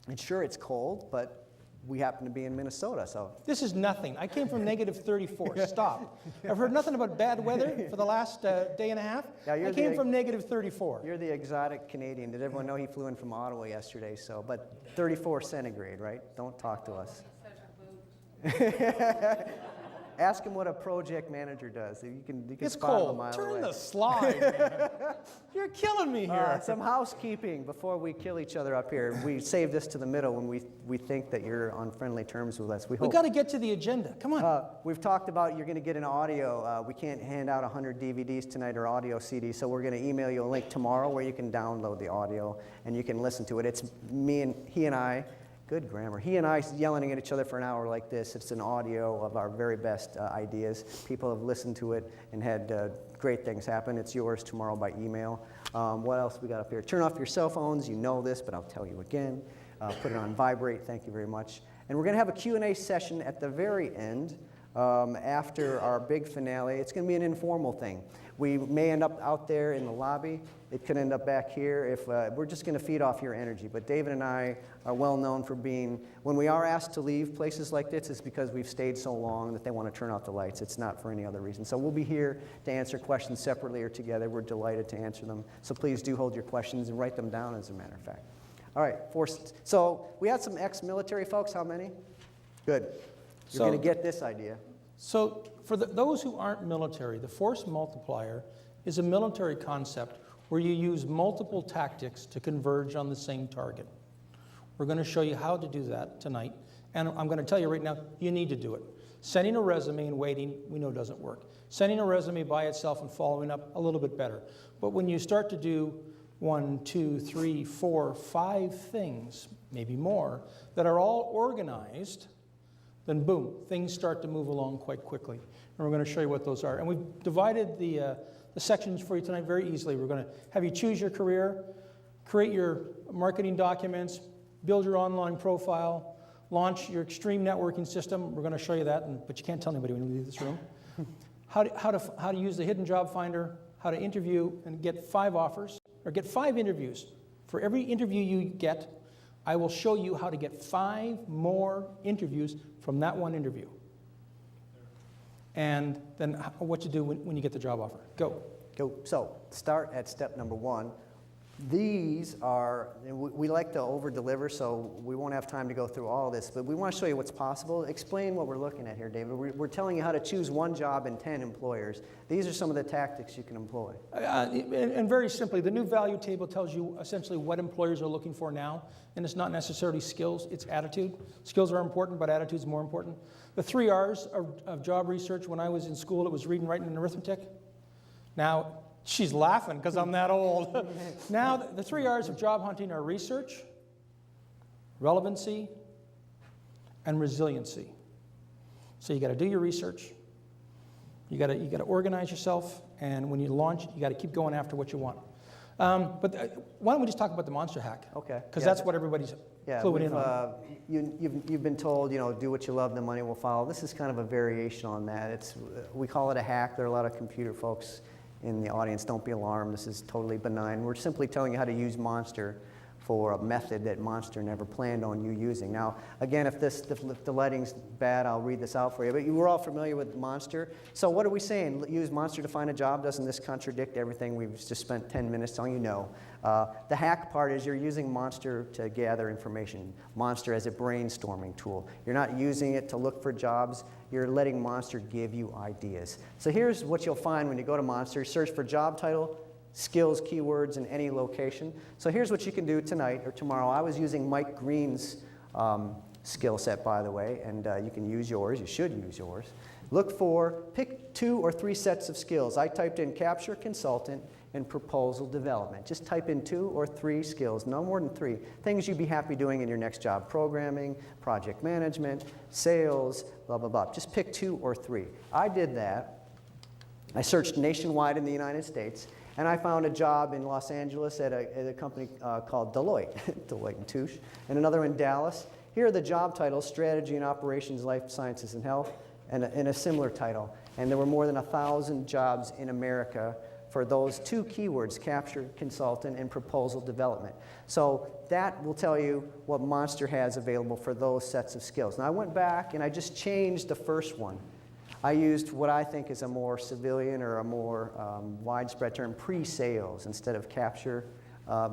And sure, it's cold, but we happen to be in Minnesota, so. This is nothing. I came from negative 34. Stop. I've heard nothing about bad weather for the last day and a half. Yeah, I came from negative 34. You're the exotic Canadian. Did everyone know he flew in from Ottawa yesterday? So, but 34 centigrade, right? Don't talk to us. Ask him what a project manager does. You can it's spot him a cold. mile Turn away. the slide, man. You're killing me here. Some housekeeping before we kill each other up here. We save this to the middle when we think that you're on friendly terms with us. We hope. We've got to get to the agenda. Come on. We've talked about you're going to get an audio. We can't hand out 100 DVDs tonight or audio CDs, so we're going to email you a link tomorrow where you can download the audio and you can listen to it. It's he and I. Good grammar. He and I yelling at each other for an hour like this. It's an audio of our very best ideas. People have listened to it and had great things happen. It's yours tomorrow by email. What else we got up here? Turn off your cell phones. You know this, but I'll tell you again. Put it on vibrate. Thank you very much. And we're going to have a Q&A session at the very end after our big finale. It's going to be an informal thing. We may end up out there in the lobby. It could end up back here. If we're just going to feed off your energy. But David and I are well known for being, when we are asked to leave places like this, it's because we've stayed so long that they want to turn out the lights. It's not for any other reason. So we'll be here to answer questions separately or together. We're delighted to answer them. So please do hold your questions and write them down, as a matter of fact. All right. So we had some ex-military folks. How many? Good. You're going to get this idea. So for those who aren't military, the force multiplier is a military concept where you use multiple tactics to converge on the same target. We're going to show you how to do that tonight, and I'm going to tell you right now, you need to do it. Sending a resume and waiting, we know doesn't work. Sending a resume by itself and following up, a little bit better. But when you start to do 1, 2, 3, 4, 5 things, maybe more, that are all organized, then boom, things start to move along quite quickly. And we're going to show you what those are. And we've divided the sections for you tonight very easily. We're going to have you choose your career, create your marketing documents, build your online profile, launch your extreme networking system. We're going to show you that, but you can't tell anybody when you leave this room. How to use the hidden job finder, how to interview and get 5 offers, or get 5 interviews. For every interview you get, I will show you how to get 5 more interviews from that one interview. And then what you do when you get the job offer. Go. So start at step number 1. These are, we like to over-deliver, so we won't have time to go through all this, but we want to show you what's possible. Explain what we're looking at here, David. We're telling you how to choose one job in 10 employers. These are some of the tactics you can employ. And very simply, the new value table tells you essentially what employers are looking for now, and it's not necessarily skills, it's attitude. Skills are important, but attitude's more important. The 3 R's of job research, when I was in school, it was reading, writing, and arithmetic. Now, she's laughing because I'm that old. Now, the 3 R's of job hunting are research, relevancy, and resiliency. So you got to do your research. You got to organize yourself, and when you launch, you got to keep going after what you want. But why don't we just talk about the monster hack? Okay. Because that's what everybody's cluing in on. You've been told, do what you love, the money will follow. This is kind of a variation on that. We call it a hack. There are a lot of computer folks in the audience. Don't be alarmed. This is totally benign. We're simply telling you how to use Monster for a method that Monster never planned on you using. Now, again, if the lighting's bad, I'll read this out for you. But you were all familiar with Monster. So what are we saying? Use Monster to find a job? Doesn't this contradict everything we've just spent 10 minutes telling you? No. The hack part is you're using Monster to gather information. Monster as a brainstorming tool. You're not using it to look for jobs. You're letting Monster give you ideas. So here's what you'll find when you go to Monster. Search for job title, skills, keywords in any location. So here's what you can do tonight or tomorrow. I was using Mike Green's skill set, by the way, and you can use yours. You should use yours. Pick 2 or 3 sets of skills. I typed in capture consultant and proposal development. Just type in 2 or 3 skills, no more than 3. Things you'd be happy doing in your next job. Programming, project management, sales, blah, blah, blah. Just pick 2 or 3. I did that. I searched nationwide in the United States, and I found a job in Los Angeles at a company called Deloitte, Deloitte & Touche, and another in Dallas. Here are the job titles: Strategy and Operations, Life Sciences and Health, and a similar title. And there were more than 1,000 jobs in America for those two keywords, capture consultant and proposal development. So that will tell you what Monster has available for those sets of skills. Now I went back and I just changed the first one. I used what I think is a more civilian or a more widespread term, pre-sales, instead of capture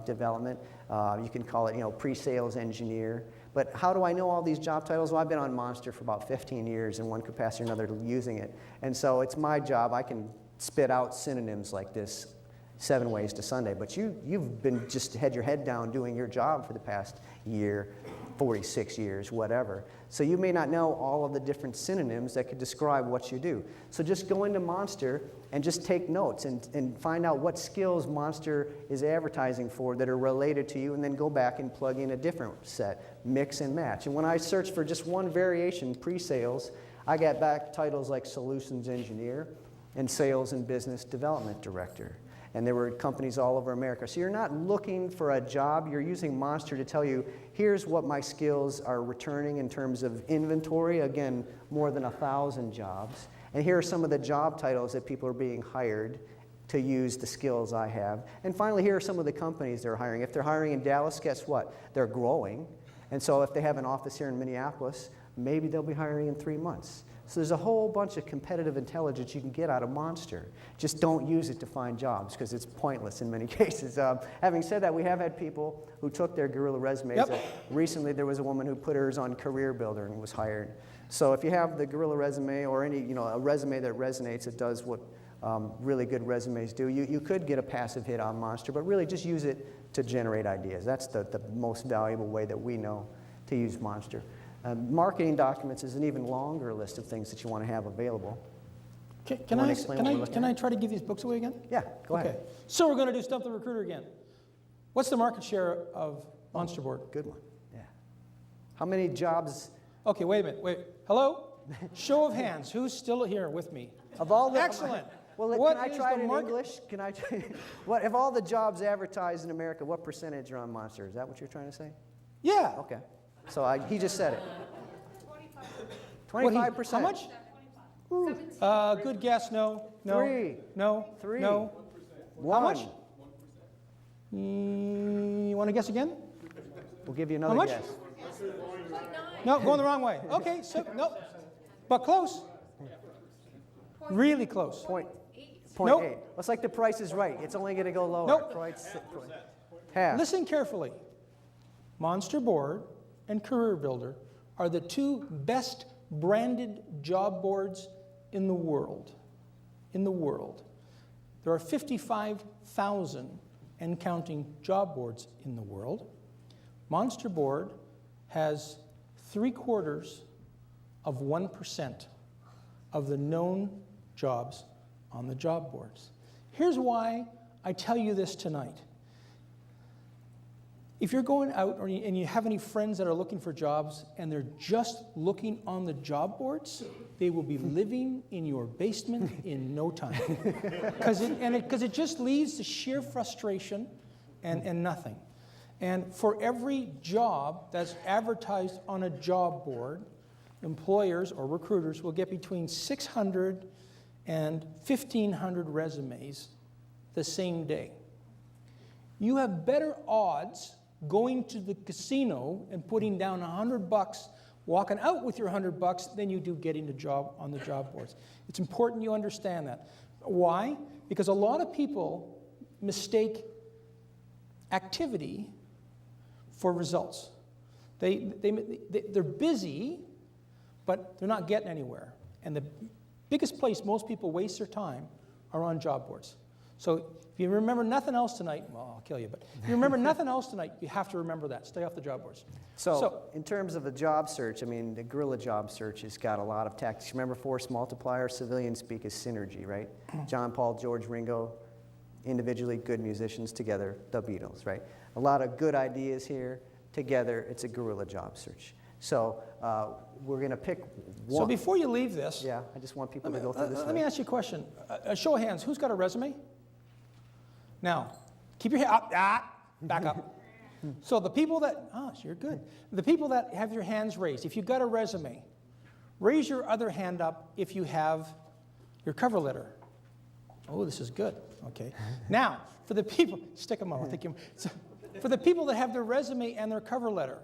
development. You can call it, pre-sales engineer. But how do I know all these job titles? Well, I've been on Monster for about 15 years in one capacity or another using it. And so it's my job. I can spit out synonyms like this 7 ways to Sunday. But you've been just had your head down doing your job for the past year, 46 years, whatever. So you may not know all of the different synonyms that could describe what you do. So just go into Monster and just take notes and find out what skills Monster is advertising for that are related to you, and then go back and plug in a different set, mix and match. And when I searched for just one variation, pre-sales, I got back titles like Solutions Engineer and Sales and Business Development Director. And there were companies all over America. So you're not looking for a job, you're using Monster to tell you, here's what my skills are returning in terms of inventory, again, more than 1,000 jobs. And here are some of the job titles that people are being hired to use the skills I have. And finally, here are some of the companies they're hiring. If they're hiring in Dallas, guess what? They're growing. And so if they have an office here in Minneapolis, maybe they'll be hiring in 3 months. So there's a whole bunch of competitive intelligence you can get out of Monster. Just don't use it to find jobs, because it's pointless in many cases. Having said that, we have had people who took their guerrilla resumes. Yep. Recently, there was a woman who put hers on Career Builder and was hired. So if you have the guerrilla resume or any, a resume that resonates, it does what really good resumes do. You could get a passive hit on Monster, but really just use it to generate ideas. That's the most valuable way that we know to use Monster. Marketing documents is an even longer list of things that you want to have available. Can I try to give these books away again? Yeah, go ahead. Okay. So we're going to do Stump the Recruiter again. What's the market share of Monster Board? Good one. Yeah. How many jobs? Okay, wait a minute. Wait. Hello? Show of hands. Who's still here with me? Of all the Excellent. Well, What can I is try the it in market- English? Can I? What of all the jobs advertised in America? What percentage are on Monster? Is that what you're trying to say? Yeah. Okay. So he just said it. 25%. How much? Good guess. No. No. 3. No. 3. No. 1. How much? You want to guess again? We'll give you another much? guess. No, going the wrong way. Okay, so no, but close. Really close. Point Nope. 8. It's like The Price is Right. It's only going to go lower. Nope. Half. Listen carefully. Monster Board and Career Builder are the 2 best branded job boards in the world. In the world. There are 55,000 and counting job boards in the world. Monster Board has 0.75% of the known jobs on the job boards. Here's why I tell you this tonight. If you're going out and you have any friends that are looking for jobs and they're just looking on the job boards, they will be living in your basement in no time. Because it just leads to sheer frustration and nothing. And for every job that's advertised on a job board, employers or recruiters will get between 600 and 1,500 resumes the same day. You have better odds going to the casino and putting down $100, walking out with your $100 than you do getting a job on the job boards. It's important you understand that. Why? Because a lot of people mistake activity for results. They're busy, but they're not getting anywhere. And the biggest place most people waste their time are on job boards. So if you remember nothing else tonight, well, I'll kill you, but if you remember nothing else tonight, you have to remember that. Stay off the job boards. So in terms of the job search, I mean, the guerrilla job search has got a lot of tactics. Remember force multiplier, civilian speak is synergy, right? John, Paul, George, Ringo, individually good musicians, together, the Beatles, right? A lot of good ideas here. Together, it's a guerrilla job search. So we're going to pick one. So before you leave this, yeah, I just want people to go through this. Let me ask you a question. A show of hands, who's got a resume? Now, keep your head up, back up. So the people that, you're good. The people that have your hands raised, if you've got a resume, raise your other hand up if you have your cover letter. Oh, this is good. Okay. Now, for the people, stick them on. For the people that have their resume and their cover letter,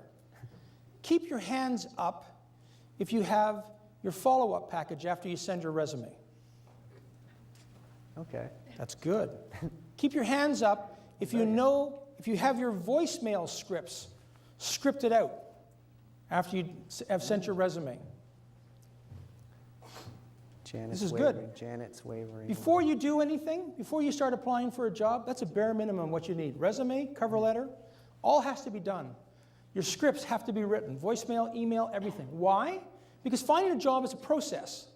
keep your hands up if you have your follow-up package after you send your resume. Okay. That's good. Keep your hands up if you have your voicemail scripts scripted out after you have sent your resume. Janet's This is wavering. good. Janet's wavering. Before you do anything, before you start applying for a job, that's a bare minimum what you need. Resume, cover letter, all has to be done. Your scripts have to be written, voicemail, email, everything. Why? Because finding a job is a process.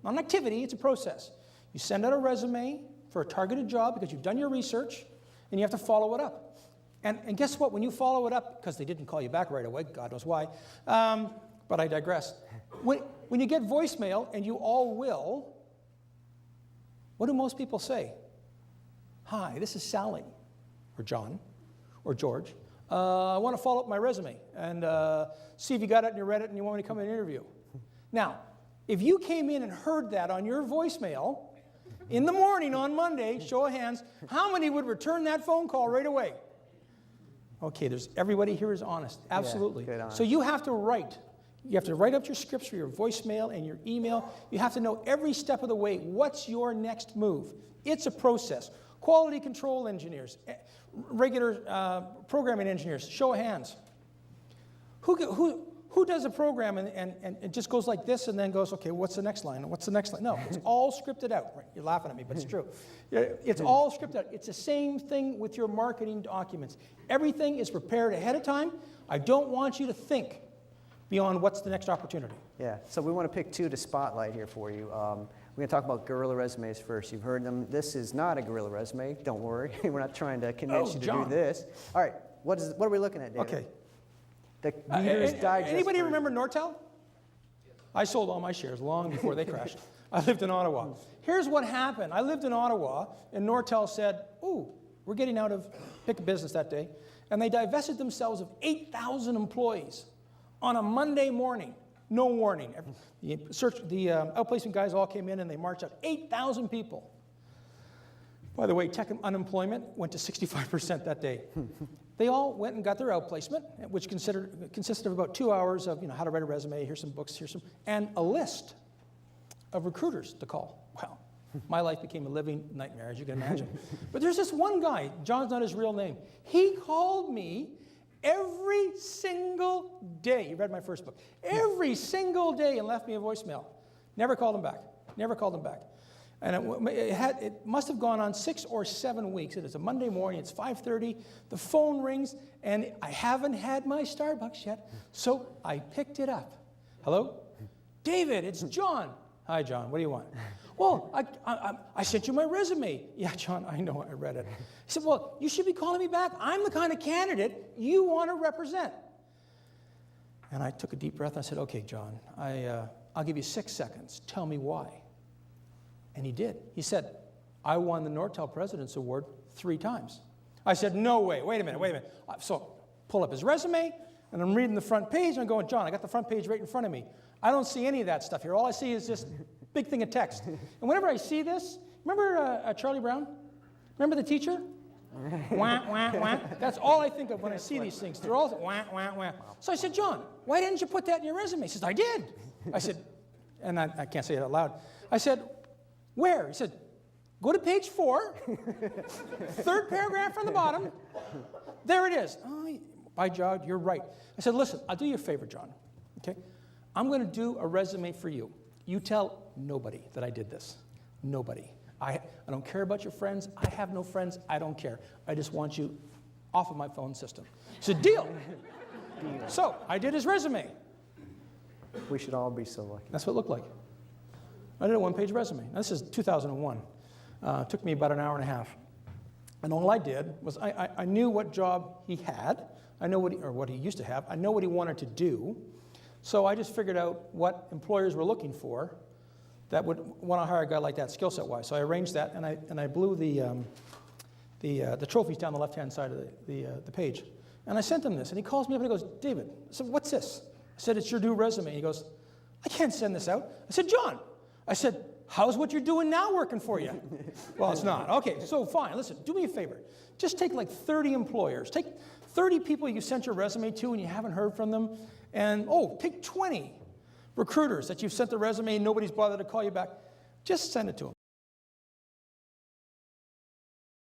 Not an activity, it's a process. You send out a resume for a targeted job because you've done your research, and you have to follow it up. And guess what? When you follow it up, because they didn't call you back right away, God knows why, but I digress. When you get voicemail, and you all will, what do most people say? Hi, this is Sally, or John, or George. I want to follow up my resume and see if you got it and you read it and you want me to come in and interview. Now, if you came in and heard that on your voicemail in the morning on Monday, show of hands, how many would return that phone call right away? Okay, everybody here is honest. Absolutely. Yeah, good honest. So you have to write. You have to write up your scripts for your voicemail and your email. You have to know every step of the way, what's your next move? It's a process. Quality control engineers, regular programming engineers, show of hands. Who does a program and it just goes like this and then goes, okay, what's the next line? What's the next line? No, it's all scripted out. Right, you're laughing at me, but it's true. It's all scripted out. It's the same thing with your marketing documents. Everything is prepared ahead of time. I don't want you to think beyond what's the next opportunity. Yeah, so we want to pick two to spotlight here for you. We're going to talk about guerrilla resumes first. You've heard them. This is not a guerrilla resume. Don't worry. We're not trying to convince you to John. do this. All right, what are we looking at, David? Okay. The Reader's Digest. Anybody version. remember Nortel? I sold all my shares long before they crashed. I lived in Ottawa. Here's what happened. I lived in Ottawa, and Nortel said, ooh, we're getting out of pick a business that day. And they divested themselves of 8,000 employees on a Monday morning. No warning. The outplacement guys all came in and they marched out 8,000 people. By the way, tech unemployment went to 65% that day. They all went and got their outplacement, which consisted of about 2 hours of how to write a resume, here's some books, and a list of recruiters to call. Wow, my life became a living nightmare, as you can imagine. But there's this one guy, John's not his real name. He called me every single day. He read my first book. Every single day and left me a voicemail. Never called him back. Never called him back. And it must have gone on 6 or 7 weeks. It is a Monday morning. It's 5:30. The phone rings, and I haven't had my Starbucks yet. So I picked it up. Hello? David, it's John. Hi, John. What do you want? Well, I sent you my resume. Yeah, John, I know. I read it. He said, well, you should be calling me back. I'm the kind of candidate you want to represent. And I took a deep breath. And I said, okay, John, I'll give you 6 seconds. Tell me why. And he did. He said, I won the Nortel President's Award 3 times. I said, no way. Wait a minute. So pull up his resume, and I'm reading the front page, and I'm going, John, I got the front page right in front of me. I don't see any of that stuff here. All I see is this big thing of text. And whenever I see this, remember Charlie Brown? Remember the teacher? Wah, wah, wah. That's all I think of when I see these things. They're all wah, wah, wah. So I said, John, why didn't you put that in your resume? He says, I did. I said, and I can't say it out loud. I said, where? He said, go to page 4, 3rd paragraph from the bottom. There it is. Oh, by God, you're right. I said, listen, I'll do you a favor, John. Okay? I'm going to do a resume for you. You tell nobody that I did this. Nobody. I don't care about your friends. I have no friends. I don't care. I just want you off of my phone system. He said, deal. So I did his resume. We should all be so lucky. That's what it looked like. I did a 1-page resume. Now, this is 2001. It took me about an hour and a half. And all I did was I knew what job he had. I know what he used to have. I know what he wanted to do. So I just figured out what employers were looking for that would want to hire a guy like that skill set wise. So I arranged that, and I blew the trophies down the left-hand side of the page. And I sent him this, and he calls me up and he goes, David, I said, what's this? I said, it's your new resume. He goes, I can't send this out. I said, John. I said, how's what you're doing now working for you? Well, it's not. Okay, so fine. Listen, do me a favor. Just take like 30 employers. Take 30 people you sent your resume to and you haven't heard from them. And, take 20 recruiters that you've sent the resume and nobody's bothered to call you back. Just send it to them.